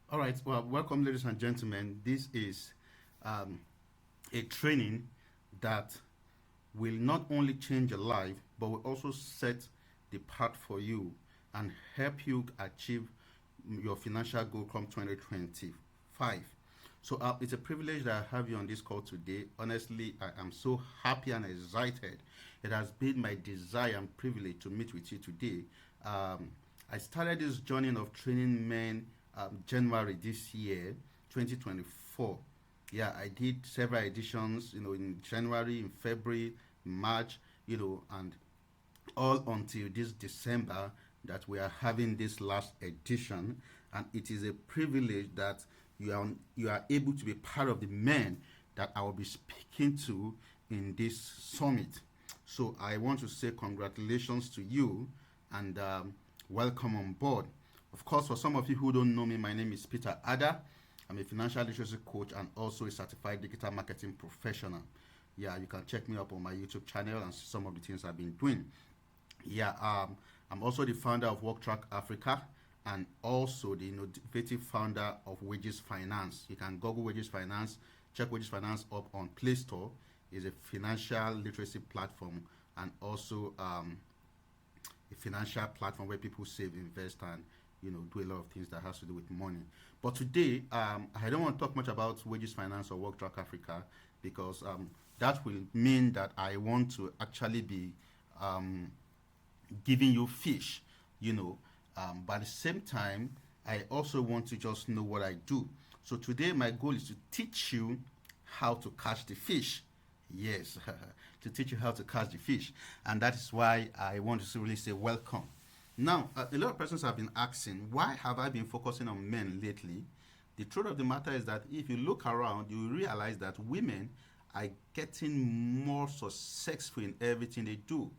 All right. Well, welcome, ladies and gentlemen. This is um, a training that will not only change your life, but will also set the path for you and help you achieve your financial goal come 2025. So it's a privilege that I have you on this call today. Honestly, I am so happy and excited. It has been my desire and privilege to meet with you today. Um, I started this journey of training men January this year, 2024. Yeah, I did several editions, in January, in February, March, and all until this December that we are having this last edition, and it is a privilege that you are able to be part of the men that I will be speaking to in this summit. So I want to say congratulations to you and welcome on board. Of course, for some of you who don't know me, my name is Peter Ada. I'm a financial literacy coach and also a certified digital marketing professional. Yeah, you can check me up on my YouTube channel and see some of the things I've been doing. Yeah, I'm also the founder of WorkTrack Africa and also the innovative founder of Wages Finance. You can Google Wages Finance, check Wages Finance up on Play Store. It's a financial literacy platform and also a financial platform where people save, invest, and do a lot of things that has to do with money. But today, I don't want to talk much about Wages Finance or WorkTrack Africa because that will mean that I want to actually be um, giving you fish, you know. But at the same time, I also want to just know what I do. So today, my goal is to teach you how to catch the fish. Yes, to teach you how to catch the fish. And that is why I want to really say welcome. Now, a lot of persons have been asking, why have I been focusing on men lately? The truth of the matter is that if you look around, you realize that women are getting more successful in everything they do.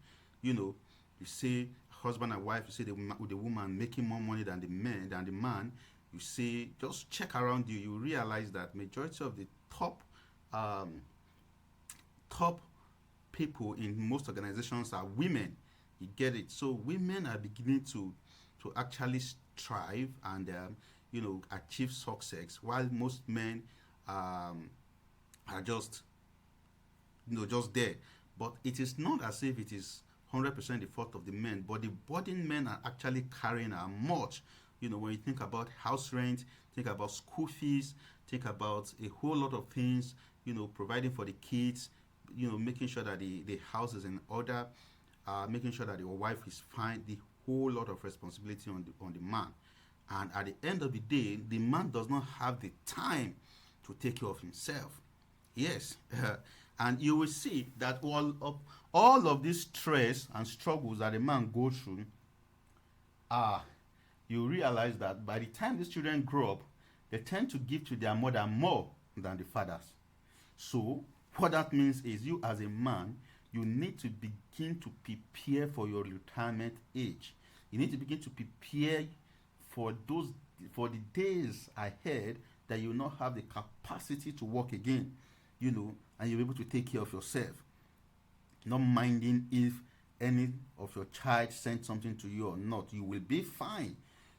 You know, you see husband and wife, you see the woman making more money than the man. You see, just check around you, you realize that majority of the um, top people in most organizations are women. You get it? So women are beginning to actually strive and achieve success, while most men um, are just there. But it is not as if it is 100% the fault of the men, but the burden men are actually carrying are much. When you think about house rent, think about school fees, think about a whole lot of things, providing for the kids, making sure that the house is in order, making sure that your wife is fine, the whole lot of responsibility on the man. And at the end of the day, the man does not have the time to take care of himself. Yes. And you will see that all of this stress and struggles that a man goes through, ah, you realize that by the time these children grow up, they tend to give to their mother more than the fathers. So, what that means is you as a man, you need to begin to prepare for your retirement age. You need to begin to prepare for those for the days ahead that you will not have the capacity to work again, and you're able to take care of yourself, not minding if any of your child sent something to you or not. You will be fine.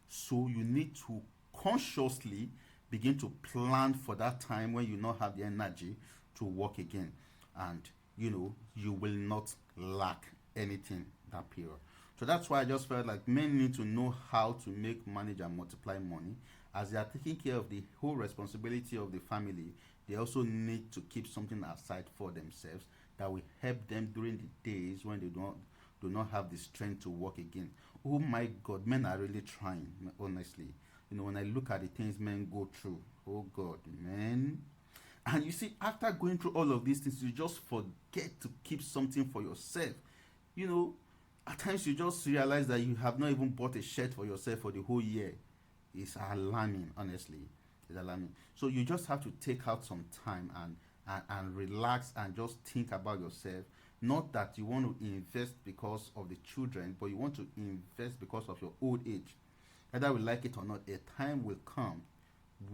So you need to consciously begin to plan for that time when you not have the energy to work again, and you will not lack anything that period. So that's why I just felt like men need to know how to make, manage, and multiply money. As they are taking care of the whole responsibility of the family, they also need to keep something aside for themselves that will help them during the days when they do not have the strength to work again. Oh my God, men are really trying, honestly. When I look at the things men go through, oh God, man. And you see, after going through all of these things, you just forget to keep something for yourself. You know, at times you just realize that you have not even bought a shirt for yourself for the whole year. It's alarming, honestly. It's alarming. So you just have to take out some time and relax and just think about yourself. Not that you want to invest because of the children, but you want to invest because of your old age. Whether we like it or not, a time will come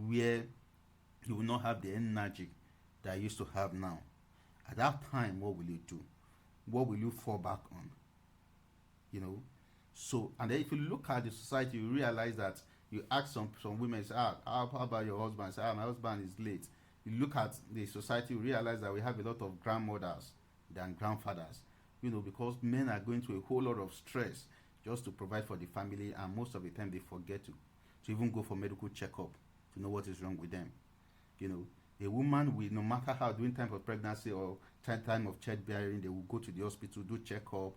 where you will not have the energy that you used to have now. At that time, what will you do? What will you fall back on? you know. So, and then if you look at the society, you realize that You ask some women, say, how about your husband? Say, my husband is late. You look at the society, you realize that we have a lot of grandmothers than grandfathers. Because men are going through a whole lot of stress just to provide for the family, and most of the time they forget to even go for medical checkup to know what is wrong with them. You know, a woman will, no matter how, during time of pregnancy or time of childbearing, they will go to the hospital, do checkup,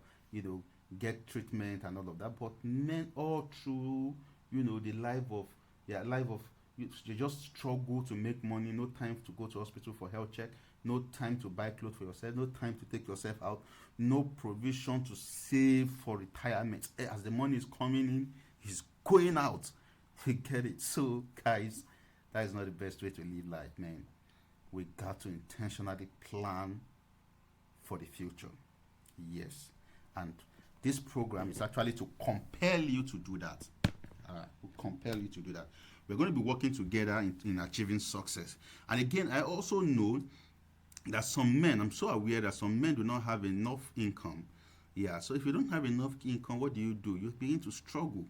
get treatment and all of that. But men, all through, the life of, you just struggle to make money. No time to go to hospital for health check. No time to buy clothes for yourself. No time to take yourself out. No provision to save for retirement. As the money is coming in, it's going out. You get it? So, guys, that is not the best way to live life, man. We got to intentionally plan for the future. Yes. And this program is actually to compel you to do that. Will compel you to do that. We're going to be working together in achieving success. And again, I also know that some men, I'm so aware that some men do not have enough income. Yeah, so if you don't have enough income, what do? You begin to struggle,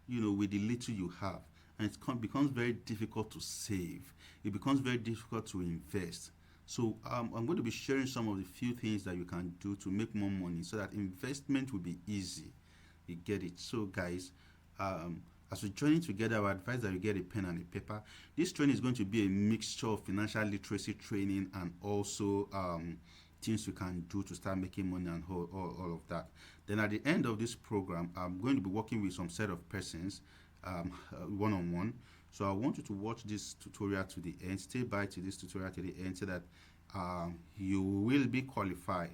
with the little you have. And it becomes very difficult to save. It becomes very difficult to invest. So I'm going to be sharing some of the few things that you can do to make more money so that investment will be easy. You get it? So guys, as we join together, I advise that you get a pen and a paper. This training is going to be a mixture of financial literacy training and also things you can do to start making money and all of that. Then at the end of this program, I'm going to be working with some set of persons one-on-one. So I want you to watch this tutorial to the end. Stay by to this tutorial to the end so that you will be qualified.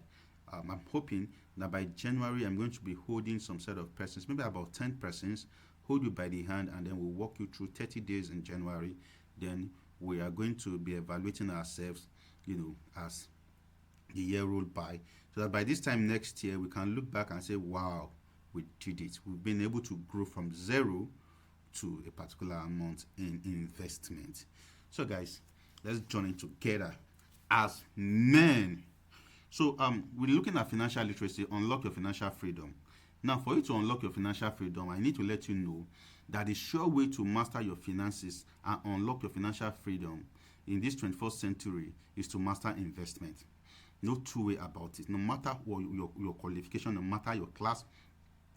I'm hoping that by January, I'm going to be holding some set of persons, maybe about 10 persons, hold you by the hand, and then we'll walk you through 30 days in January. Then we are going to be evaluating ourselves, as the year rolled by, so that by this time next year, we can look back and say, wow, we did it. We've been able to grow from zero to a particular amount in investment. So guys, let's join in together as men. So we're looking at financial literacy, unlock your financial freedom. Now, for you to unlock your financial freedom, I need to let you know that the sure way to master your finances and unlock your financial freedom in this 21st century is to master investment. No two way about it. No matter what your qualification, no matter your class,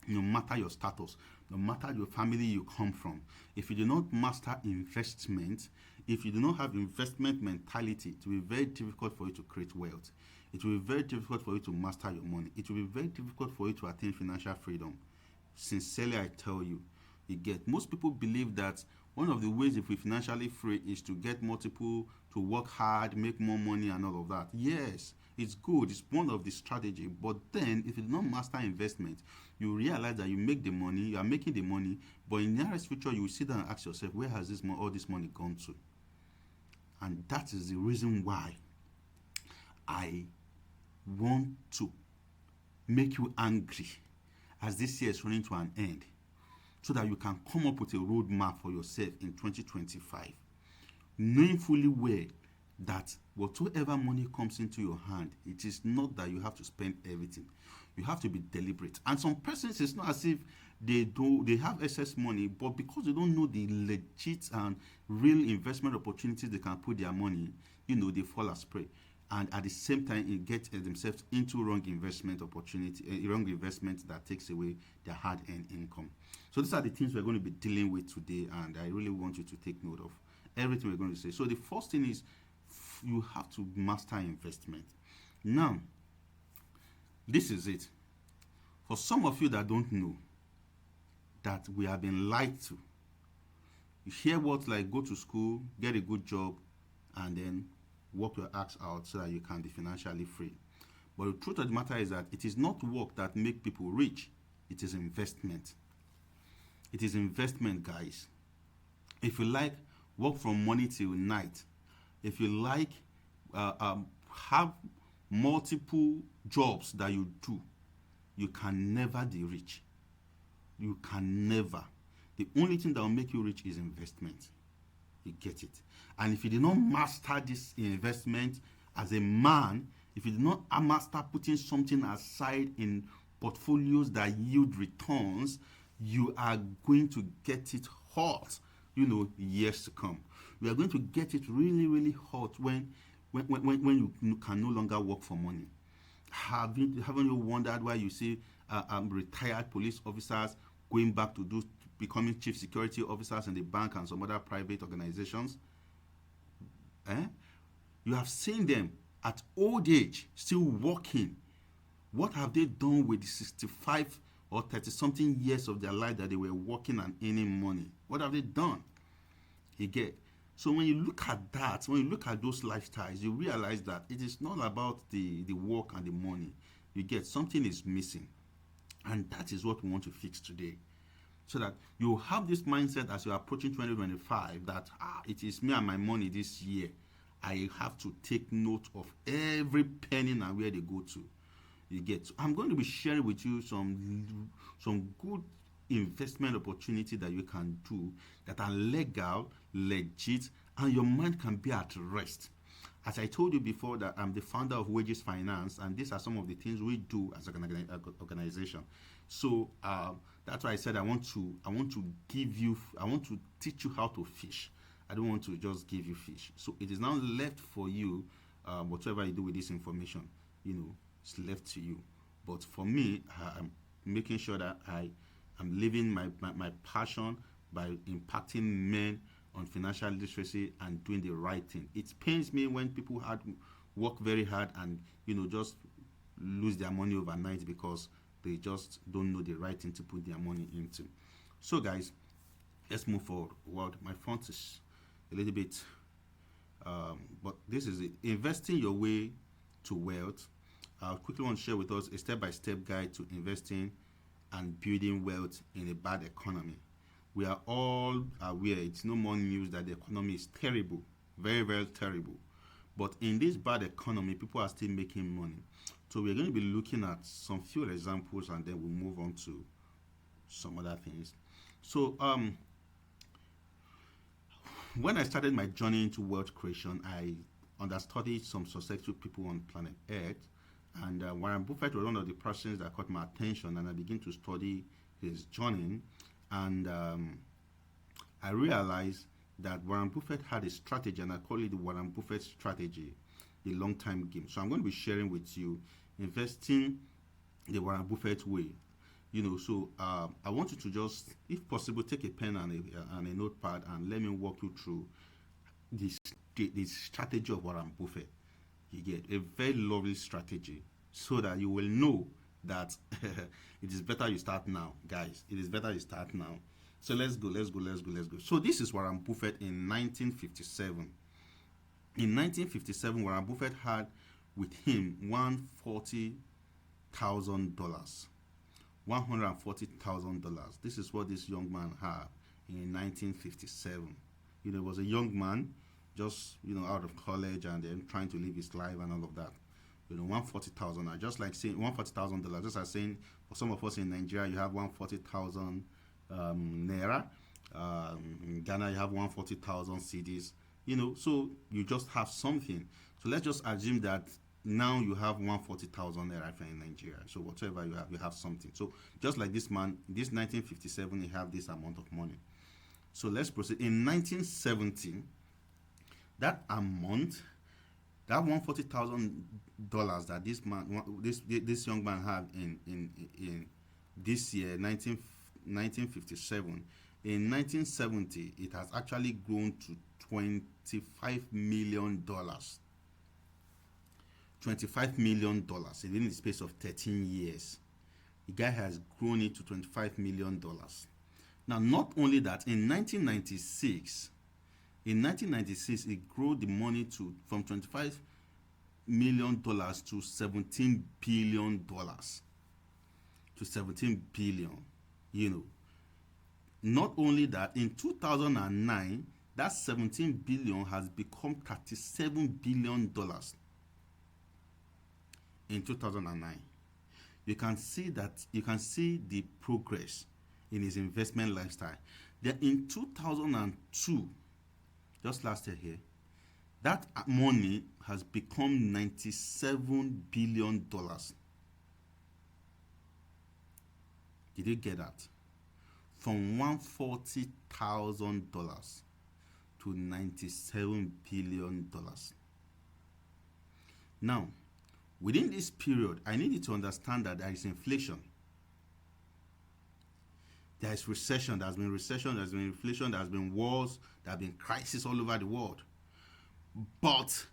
no matter your status, no matter your family you come from, if you do not master investment, if you do not have investment mentality, it will be very difficult for you to create wealth. It will be very difficult for you to master your money. It will be very difficult for you to attain financial freedom. Sincerely, I tell you, most people believe that one of the ways if we're financially free is to get multiple, to work hard, make more money and all of that. Yes, it's good. It's one of the strategy. But then if you do not master investment, you realize that you make the money, you are making the money, but in the nearest future, you will sit down and ask yourself, where has all this money gone to? And that is the reason why I want to make you angry as this year is running to an end, so that you can come up with a roadmap for yourself in 2025, knowing fully well that whatever money comes into your hand, it is not that you have to spend everything. You have to be deliberate. And some persons, it's not as if they have excess money, but because they don't know the legit and real investment opportunities they can put their money, they fall astray. And at the same time, it gets themselves into wrong investment opportunity, wrong investment that takes away their hard-earned income. So these are the things we're going to be dealing with today, and I really want you to take note of everything we're going to say. So the first thing is you have to master investment. Now, this is it. For some of you that don't know that we have been lied to, you hear words like go to school, get a good job, and then work your ass out so that you can be financially free. But the truth of the matter is that it is not work that make people rich. It is investment. It is investment, guys. If you like, work from morning till night. If you like, have multiple jobs that you do, you can never be rich. You can never. The only thing that will make you rich is investment. You get it? And if you did not master this investment as a man, if you did not master putting something aside in portfolios that yield returns, you are going to get it hot, years to come. We are going to get it really, really hot when you can no longer work for money. Haven't you wondered why you see retired police officers going back to becoming chief security officers in the bank and some other private organizations? You have seen them at old age still working. What have they done with the 65 or 30 something years of their life that they were working and earning money? What have they done? You get. So when you look at that, when you look at those lifestyles, you realize that it is not about the work and the money. You get, something is missing. And that is what we want to fix today. So that you have this mindset as you're approaching 2025 that it is me and my money this year. I have to take note of every penny and where they go to. You get. So I'm going to be sharing with you some good investment opportunity that you can do that are legal, legit, and your mind can be at rest. As I told you before, that I'm the founder of Wages Finance, and these are some of the things we do as an organization. So that's why I said I want to teach you how to fish. I don't want to just give you fish. So it is now left for you, whatever you do with this information, it's left to you. But for me, I'm making sure that I'm living my passion by impacting men on financial literacy and doing the right thing. It pains me when people work very hard and just lose their money overnight because they just don't know the right thing to put their money into. So guys, let's move forward. Well, my font is a little bit, but this is it. Investing your way to wealth. I quickly want to share with us a step-by-step guide to investing and building wealth in a bad economy. We are all aware, it's no more news that the economy is terrible, very, very terrible. But in this bad economy, people are still making money. So we're going to be looking at some few examples and then we'll move on to some other things. So when I started my journey into wealth creation, I understudied some successful people on planet Earth. And Warren Buffett was one of the persons that caught my attention, and I began to study his journey. And I realized that Warren Buffett had a strategy, and I call it the Warren Buffett strategy, the long-time game. So I'm going to be sharing with you investing the Warren Buffett way. So I want you to just, if possible, take a pen and a notepad and let me walk you through the strategy of Warren Buffett. You get a very lovely strategy so that you will know that it is better you start now, guys. It is better you start now. So let's go. So this is Warren Buffett in 1957. In 1957, Warren Buffett had with him $140,000. $140,000. This is what this young man had in 1957. He was a young man, just out of college and then trying to live his life and all of that. 140,000. I just like saying $140,000. Just as saying for some of us in Nigeria, you have 140,000 naira. In Ghana, you have 140,000 cedis. So you just have something. So let's just assume that now you have 140,000 naira in Nigeria. So whatever you have something. So just like this man, this 1957, he have this amount of money. So let's proceed. In 1970, that amount, that $140,000 that this young man had in this year, 1957, in 1970, it has actually grown to $25 million. $25 million within the space of 13 years. The guy has grown it to $25 million. Now, not only that, in 1996, it grew the money from $25 million to $17 billion. To $17 billion, Not only that, in 2009, that $17 billion has become $37 billion. In 2009, you can see the progress in his investment lifestyle. Then in 2002, just last year here, that money has become $97 billion. Did you get that? from $140,000 to $97 billion. Now, within this period, I need you to understand that there is inflation. There is recession, there has been inflation, there has been wars, there have been crises all over the world. But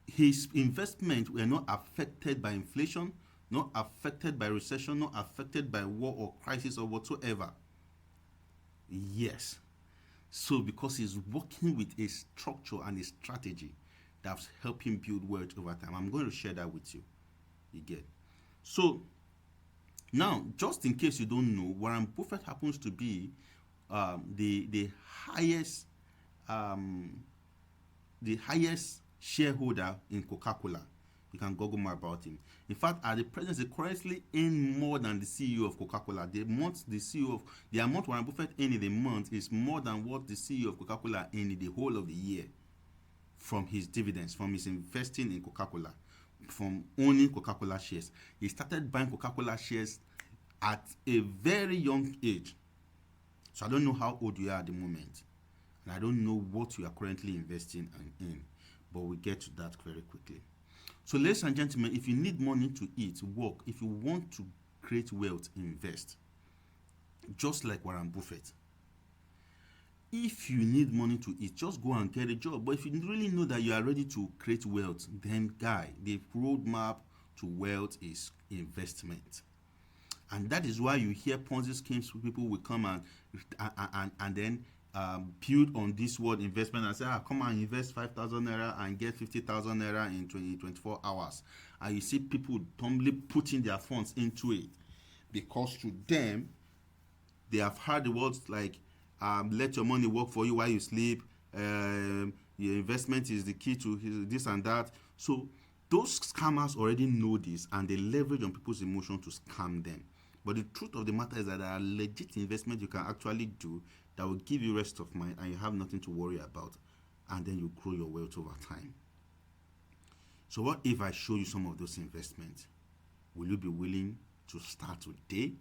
his investments were not affected by inflation, not affected by recession, not affected by war or crisis or whatsoever. Yes. So because he's working with a structure and a strategy that's helping build wealth over time. I'm going to share that with you. You get. So now, just in case you don't know, Warren Buffett happens to be the highest shareholder in Coca-Cola. You can Google more about him. In fact, at the present, he currently earn more than the CEO of Coca-Cola. The amount Warren Buffett earn in a month is more than what the CEO of Coca-Cola earn in the whole of the year from his dividends, from his investing in Coca-Cola, from owning Coca-Cola shares. He started buying Coca-Cola shares at a very young age. So I don't know how old you are at the moment, and I don't know what you are currently investing in, but we'll get to that very quickly. So ladies and gentlemen, if you need money to eat, work. If you want to create wealth, invest. Just like Warren Buffett. If you need money to eat, just go and get a job. But if you really know that you are ready to create wealth, then the roadmap to wealth is investment. And that is why you hear Ponzi schemes. People will come and then build on this word investment and say, come and invest 5,000 naira and get 50,000 naira in 24 hours. And you see people dumbly putting their funds into it because to them, they have heard the words like, let your money work for you while you sleep. Your investment is the key to this and that. So those scammers already know this and they leverage on people's emotion to scam them. But the truth of the matter is that there are legit investments you can actually do that will give you rest of mind and you have nothing to worry about, and then you grow your wealth over time. So what if I show you some of those investments? Will you be willing to start today?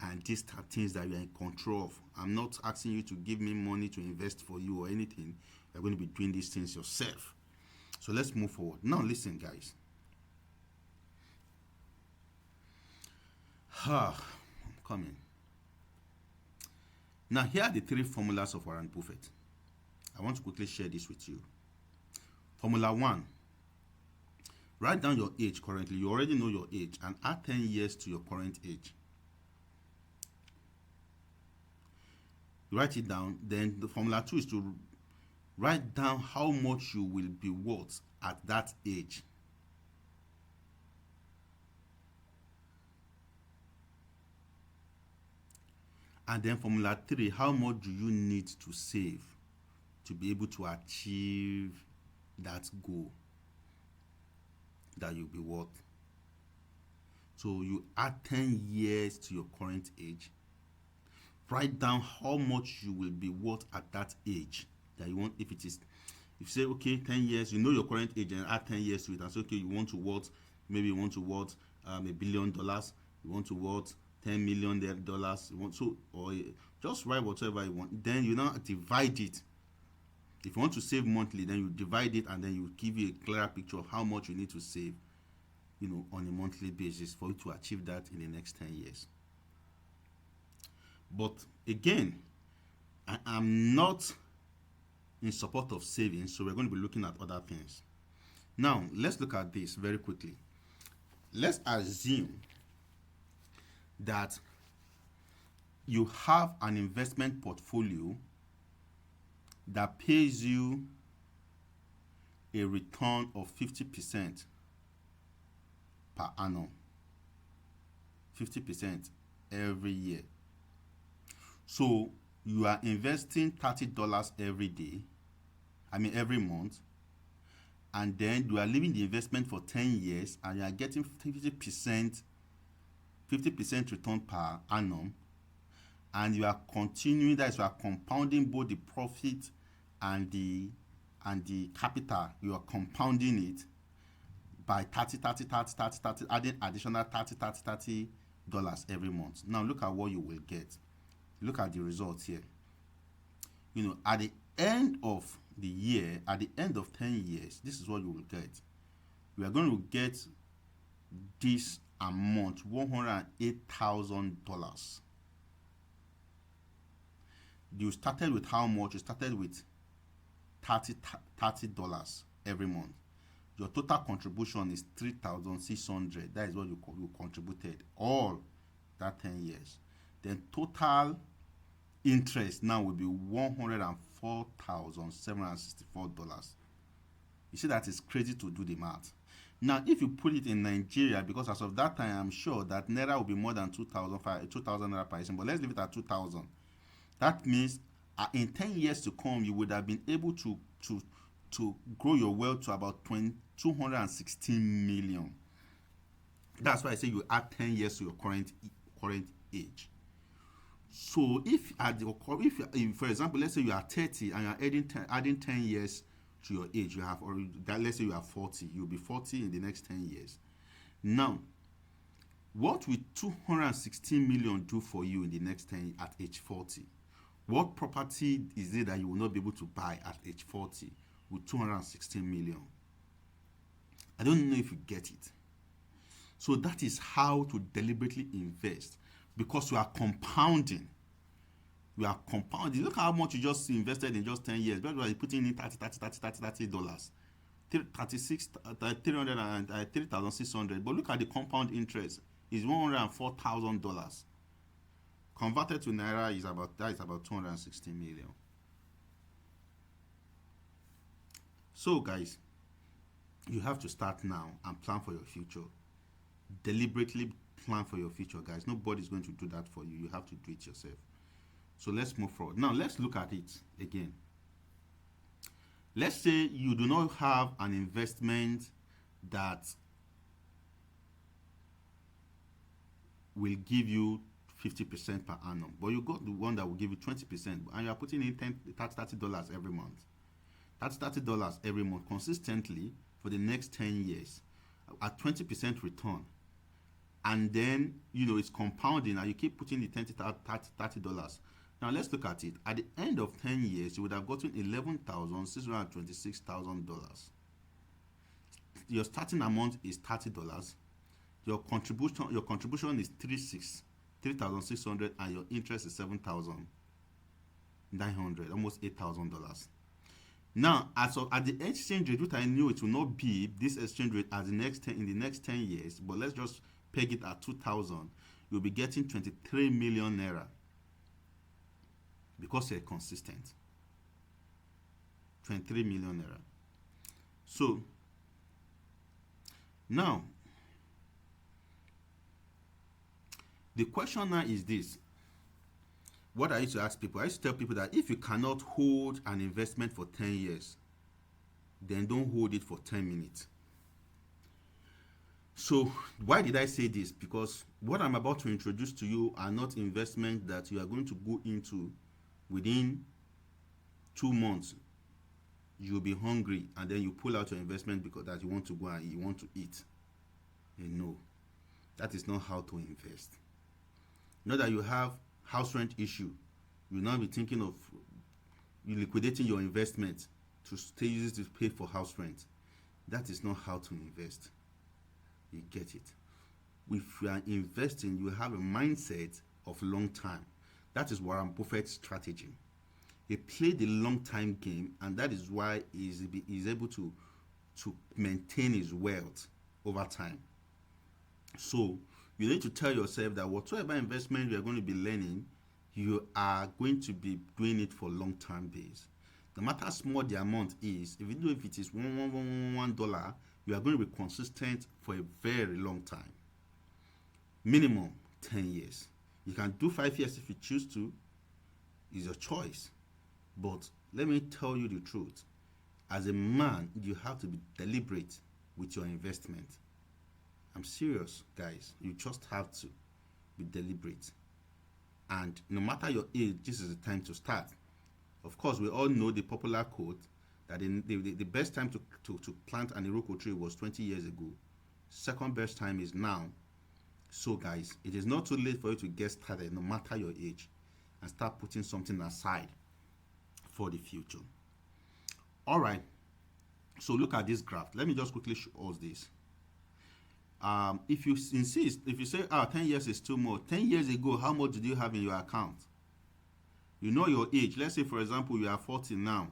And these are things that you are in control of. I'm not asking you to give me money to invest for you or anything. You're going to be doing these things yourself. So let's move forward. Now listen, guys. I'm coming. Now, here are the 3 formulas of Warren Buffett. I want to quickly share this with you. Formula 1. Write down your age currently. You already know your age and add 10 years to your current age. You write it down. Then the formula 2 is to write down how much you will be worth at that age. And then formula 3, how much do you need to save to be able to achieve that goal that you'll be worth? So you add 10 years to your current age. Write down how much you will be worth at that age that you want. If you say, okay, 10 years, you know your current age and add 10 years to it and say, okay, you want to worth $1 billion, you want to worth $10 million, you want or just write whatever you want. Then you now divide it. If you want to save monthly, then you divide it and then you give you a clearer picture of how much you need to save, on a monthly basis for you to achieve that in the next 10 years. But again, I'm not in support of savings, so we're going to be looking at other things. Now, let's look at this very quickly. Let's assume that you have an investment portfolio that pays you a return of 50% per annum. 50% every year. So you are investing $30 every month, and then you are leaving the investment for 10 years and you are getting 50% return per annum, and you are continuing, that is, you are compounding both the profit and the capital. You are compounding it by 30, adding additional 30 every month. Now look at what you will get. Look at the results here. At the end of the year, at the end of 10 years, this is what you will get. You are going to get this amount, $108,000. You started with how much? You started with $30 every month. Your total contribution is $3,600. That is what you contributed all that 10 years. Then total interest now will be $104,764. You see that it's crazy to do the math. Now, if you put it in Nigeria, because as of that time, I'm sure that Naira will be more than 2,000 Naira per person, but let's leave it at 2,000. That means in 10 years to come, you would have been able to grow your wealth to about 216 million. That's why I say you add 10 years to your current age. So if for example, let's say you are 30 and you are adding 10 years to your age, you have already that. Let's say you are 40, you'll be 40 in the next 10 years. Now, what will 216 million do for you in the next 10 at age 40? What property is it that you will not be able to buy at age 40 with 216 million? I don't know if you get it. So that is how to deliberately invest, because you are compounding. You are compounding. Look how much you just invested in just 10 years. But you are putting in $30. $3,600. But look at the compound interest. It's $104,000. Converted to Naira is about 216 million. So guys, you have to start now and plan for your future. Deliberately plan for your future, guys. Nobody's going to do that for you. You have to do it yourself. So let's move forward. Now let's look at it again. Let's say you do not have an investment that will give you 50% per annum, but you got the one that will give you 20%, and you are putting in $30 every month. That's $30 every month consistently for the next 10 years at 20% return. And then, it's compounding, and you keep putting the $30. Now, let's look at it. At the end of 10 years, you would have gotten $11,626,000. Your starting amount is $30. Your contribution is $3,600, and your interest is $7,900, almost $8,000. Now, at the exchange rate, which I knew it will not be this exchange rate in the next 10 years, but let's just peg it at 2,000, you'll be getting 23 million Naira, because you're consistent. 23 million Naira. So, now, the question now is this. What I used to ask people, I used to tell people that if you cannot hold an investment for 10 years, then don't hold it for 10 minutes. So why did I say this? Because what I'm about to introduce to you are not investments that you are going to go into within 2 months. You'll be hungry and then you pull out your investment because that you want to go and you want to eat. And no, that is not how to invest. Not that you have house rent issue, you'll now be thinking of you liquidating your investment to stay used to pay for house rent. That is not how to invest. You get it? If you are investing, you have a mindset of long time. That is Warren Buffett's strategy. He played the long time game, and that is why he's able to maintain his wealth over time. So you need to tell yourself that whatever investment you are going to be learning, you are going to be doing it for long-term base. No matter how small the amount is, even if it is $1, you are going to be consistent for a very long time. Minimum 10 years. You can do 5 years if you choose to. It's your choice. But let me tell you the truth. As a man, you have to be deliberate with your investment. I'm serious, guys. You just have to be deliberate. And no matter your age, this is the time to start. Of course, we all know the popular quote that the best time to plant an Iroko tree was 20 years ago. Second best time is now. So guys, it is not too late for you to get started no matter your age and start putting something aside for the future. All right, so look at this graph. Let me just quickly show us this. If you insist, if you say 10 years is too much, 10 years ago, how much did you have in your account? You know your age. Let's say, for example, you are 40 now.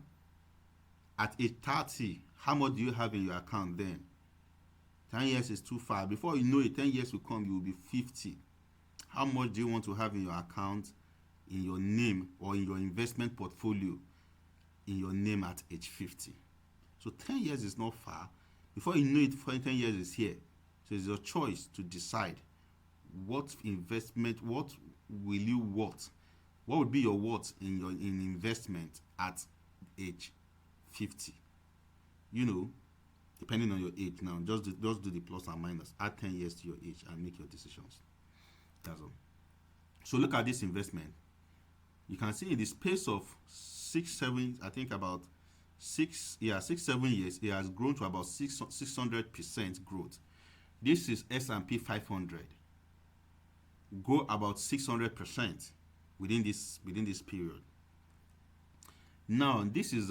At age 30, how much do you have in your account then? 10 years is too far. Before you know it, 10 years will come, you will be 50. How much do you want to have in your account, in your name, or in your investment portfolio, in your name at age 50? So 10 years is not far. Before you know it, 10 years is here. So it's your choice to decide what investment, what will you worth, what would be your worth in your investment at age 50. You know, depending on your age now, just do the plus and minus. Add 10 years to your age and make your decisions. That's all. So look at this investment. You can see in the space of 6-7, I think about 6-7 years, it has grown to about 600% growth. This is S&P 500. Grow about 600% within this period. Now this is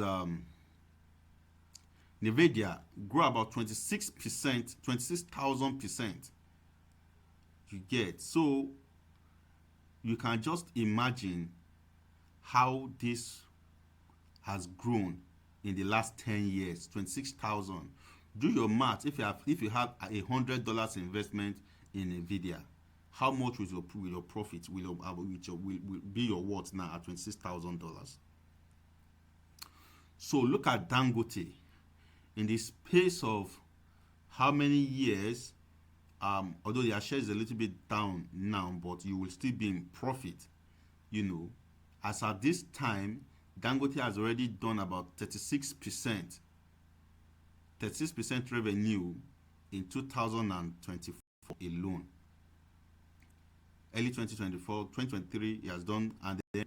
Nvidia, grow about 26%, 26,000%. You get, so you can just imagine how this has grown in the last 10 years. 26,000. Do your math. If you have $100 investment in Nvidia, how much will your profit will be your worth now at $26,000? So look at Dangote. In the space of how many years, although their share is a little bit down now, but you will still be in profit. You know, as at this time, Dangote has already done about 36% revenue in 2024 alone. Early 2024, 2023, it has done, and then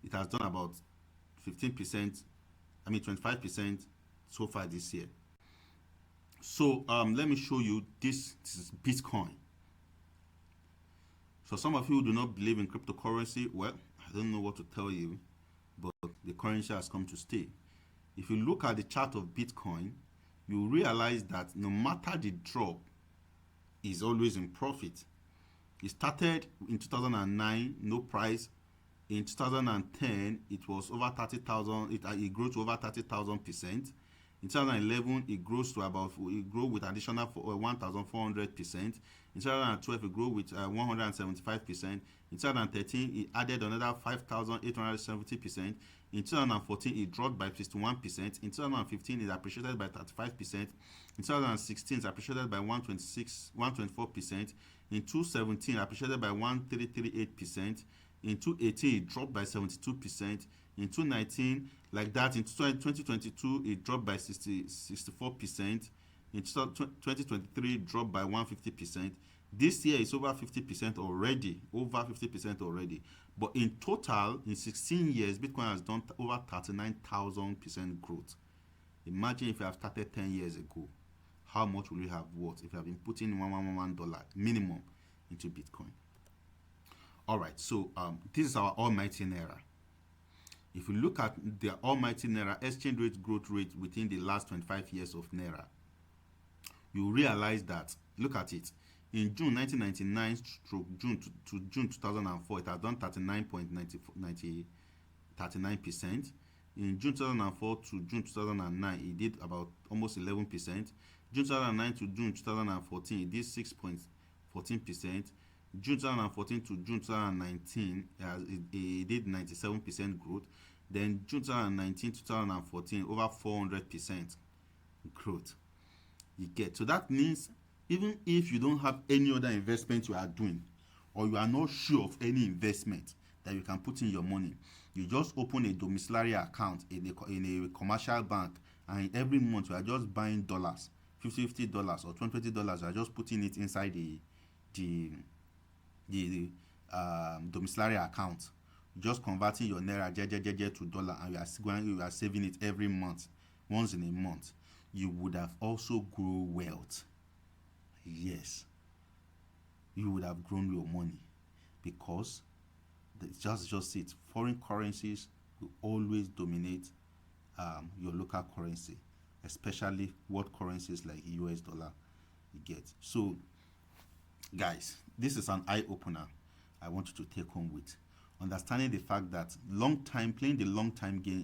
it has done about 15%, 25% so far this year. So let me show you this is Bitcoin. So some of you do not believe in cryptocurrency. Well, I don't know what to tell you, but the currency has come to stay. If you look at the chart of Bitcoin, you realize that no matter the drop, is always in profit. It started in 2009, no price. In 2010, it was over 30,000. It grew to over 30,000%. In 2011, it grew with additional 1,400%. In 2012, it grew with 175%. In 2013, it added another 5,870%. In 2014, it dropped by 51%. In 2015, it appreciated by 35%. In 2016, it appreciated by 124%. In 2017, it appreciated by 1338%. In 2018, it dropped by 72%. In 2019, like that, in 2022, it dropped by 64%. In 2023, it dropped by 150%. This year is over 50% already. But in total, in 16 years, Bitcoin has done over 39,000% growth. Imagine if you have started 10 years ago, how much will you have worth if you have been putting $1 minimum into Bitcoin? All right, so this is our almighty Naira. If you look at the almighty Naira exchange rate growth rate within the last 25 years of Naira, you realize that, look at it, in June 1999 to June 2004, it has done 39%. In June 2004 to June 2009, it did about almost 11%. June 2009 to June 2014, it did 6.14%. June 2014 to June 2019, it did 97% growth. Then June 2019 to 2014, over 400% growth. You get, so that means even if you don't have any other investment you are doing, or you are not sure of any investment that you can put in your money, you just open a domiciliary account in a commercial bank, and every month you are just buying dollars, $50 or $20. You are just putting it inside the domiciliary account, just converting your Naira to dollar, and you are saving it every month, once in a month. You would have also grown wealth. Yes, you would have grown your money, because just it. Foreign currencies will always dominate your local currency, especially what currencies like US dollar you get. So, guys, this is an eye opener I want you to take home with understanding the fact that long time playing the long time game